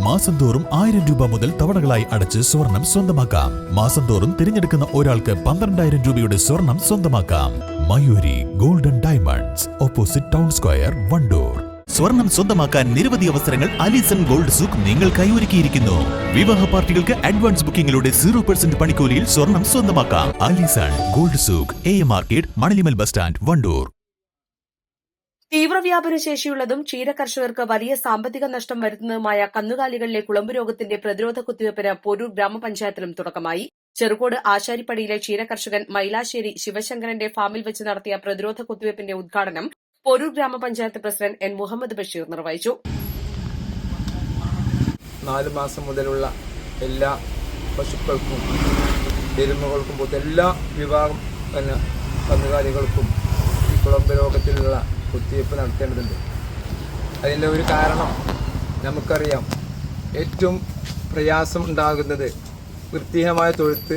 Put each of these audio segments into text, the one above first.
മാസം തോറും 1000 രൂപ മുതൽ തവണകളായി അടച്ച് സ്വർണം സ്വന്തമാക്കാം. മാസം തോറും തിരഞ്ഞെടുക്കുന്ന ഒരാൾക്ക് 12,000 രൂപയുടെ സ്വർണം സ്വന്തമാക്കാം. Mayuri golden diamonds, opposite town square, Wandoor. സ്വർണം സ്വന്തമാക്കാൻ നിരവധി അവസരങ്ങൾ അലിസൺ ഗോൾഡ് സൂക്ക് നിങ്ങൾക്കായി ഒരുക്കിയിരിക്കുന്നു. വിവാഹ പാർട്ടികൾക്ക് അഡ്വാൻസ് ബുക്കിംഗിലൂടെ 0% പണിക്കൂലിയിൽ സ്വർണം സ്വന്തമാക്കാം. Alison gold souk, AM market, Manalimal bus stand, Wandoor. തീവ്രവ്യാപന ശേഷിയുള്ളതും ക്ഷീര കർഷകർക്ക് വലിയ സാമ്പത്തിക നഷ്ടം വരുത്തുന്നതുമായ കന്നുകാലികളിലെ കുളമ്പ് രോഗത്തിന്റെ പ്രതിരോധ കുത്തിവയ്പ്പിന് പോരൂർ ഗ്രാമപഞ്ചായത്തിലും തുടക്കമായി. ചെറുകോട് ആശാരിപ്പടിയിലെ ക്ഷീരകർഷകൻ മൈലാശ്ശേരി ശിവശങ്കരന്റെ ഫാമിൽ വെച്ച് നടത്തിയ പ്രതിരോധ കുത്തിവയ്പ്പിന്റെ ഉദ്ഘാടനം പോരൂർ ഗ്രാമപഞ്ചായത്ത് പ്രസിഡന്റ് N. മുഹമ്മദ് ബഷീർ നിർവഹിച്ചു. 4 മാസം മുതലുള്ള എല്ലാ പശുക്കൾക്കും എരുമകൾക്കും എല്ലാ വിഭാഗം കന്നുകാലികൾക്കും ഈ കുളമ്പ് രോഗത്തിലുള്ള കുത്തിവയ്പ്പ് നടത്തേണ്ടതുണ്ട്. അതിൻ്റെ ഒരു കാരണം നമുക്കറിയാം. ഏറ്റവും പ്രയാസം ഉണ്ടാകുന്നത് വൃത്തിഹീനമായ തൊഴുത്ത്,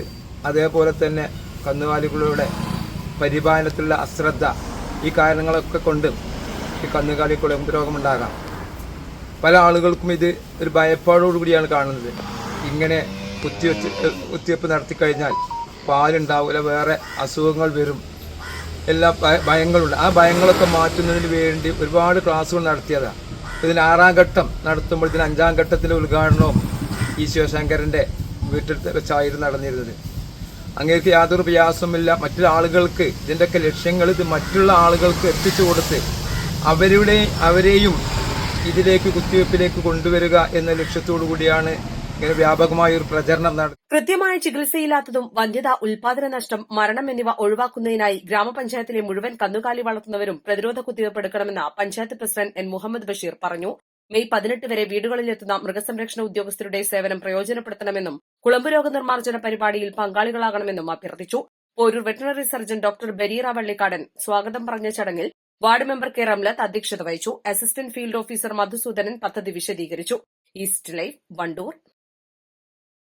അതേപോലെ തന്നെ കന്നുകാലികളുടെ പരിപാലനത്തിലുള്ള അശ്രദ്ധ. ഈ കാരണങ്ങളൊക്കെ കൊണ്ട് ഈ കന്നുകാലി കുളമ്പ് രോഗമുണ്ടാകാം. പല ആളുകൾക്കും ഇത് ഒരു ഭയപ്പാടോടുകൂടിയാണ് കാണുന്നത്. ഇങ്ങനെ കുത്തിവയ്പ്പ് നടത്തിക്കഴിഞ്ഞാൽ പാലുണ്ടാവില്ല, വേറെ അസുഖങ്ങൾ വരും, എല്ലാ ഭയങ്ങളുണ്ട്. ആ ഭയങ്ങളൊക്കെ മാറ്റുന്നതിന് വേണ്ടി ഒരുപാട് ക്ലാസ്സുകൾ നടത്തിയതാണ്. ഇതിന് 6ാം ഘട്ടം നടത്തുമ്പോൾ ഇതിന് 5ാം ഘട്ടത്തിലെ ഉദ്ഘാടനവും ഈ ശിവശങ്കരൻ്റെ വീട്ടിൽ വെച്ചായിരുന്നു നടന്നിരുന്നത്. അങ്ങേക്ക് യാതൊരു പ്രയാസമില്ല. മറ്റുള്ള ആളുകൾക്ക് ഇതിൻ്റെയൊക്കെ ലക്ഷ്യങ്ങൾ ഇത് മറ്റുള്ള ആളുകൾക്ക് എത്തിച്ചു കൊടുത്ത് അവരെയും ഇതിലേക്ക് കുത്തിവയ്പ്പിലേക്ക് കൊണ്ടുവരിക എന്ന ലക്ഷ്യത്തോടു കൂടിയാണ് ഇങ്ങനെ വ്യാപകമായ ഒരു പ്രചരണം നടത്തുന്നത്. കൃത്യമായ ചികിത്സയില്ലാത്തതും വന്ധ്യത, ഉൽപാദന നഷ്ടം, മരണം എന്നിവ ഒഴിവാക്കുന്നതിനായി ഗ്രാമപഞ്ചായത്തിലെ മുഴുവൻ കന്നുകാലി വളർത്തുന്നവരും പ്രതിരോധ കുത്തിവയ്പ്പ് എടുക്കണമെന്ന് പഞ്ചായത്ത് പ്രസിഡന്റ് N. മുഹമ്മദ് ബഷീർ പറഞ്ഞു. മെയ് 18 വരെ വീടുകളിലെത്തുന്ന മൃഗസംരക്ഷണ ഉദ്യോഗസ്ഥരുടെ സേവനം പ്രയോജനപ്പെടുത്തണമെന്നും കുളമ്പ് രോഗ നിർമ്മാർജ്ജന പരിപാടിയിൽ പങ്കാളികളാകണമെന്നും അഭ്യർത്ഥിച്ചു. Poroor veterinary surgeon doctor Bareera Vallikkadan സ്വാഗതം പറഞ്ഞ ചടങ്ങിൽ വാർഡ് മെമ്പർ കെ. റംലത്ത് അധ്യക്ഷത വഹിച്ചു. അസിസ്റ്റന്റ് ഫീൽഡ് ഓഫീസർ മധുസൂദനൻ പദ്ധതി വിശദീകരിച്ചു. East live, Wandoor.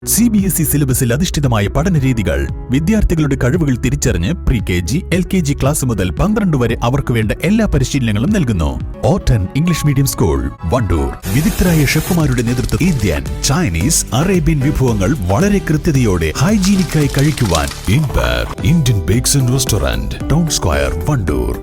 CBSE സിലബസിൽ അധിഷ്ഠിതമായ പഠനരീതികൾ. വിദ്യാർത്ഥികളുടെ കഴിവുകൾ തിരിച്ചറിഞ്ഞ് pre-KG, LKG ക്ലാസ് മുതൽ 12 വരെ അവർക്ക് വേണ്ട എല്ലാ പരിശീലനങ്ങളും നൽകുന്നു. Orton English medium school, Wandoor. വിദഗ്ധരായ ഷെഫുമാരുടെ നേതൃത്വത്തിൽ ഇന്ത്യൻ, ചൈനീസ്, അറേബ്യൻ വിഭവങ്ങൾ വളരെ കൃത്യതയോടെ ഹൈജീനിക്കായി കഴിക്കുവാൻ Indian bakes and restaurant, town square, Wandoor.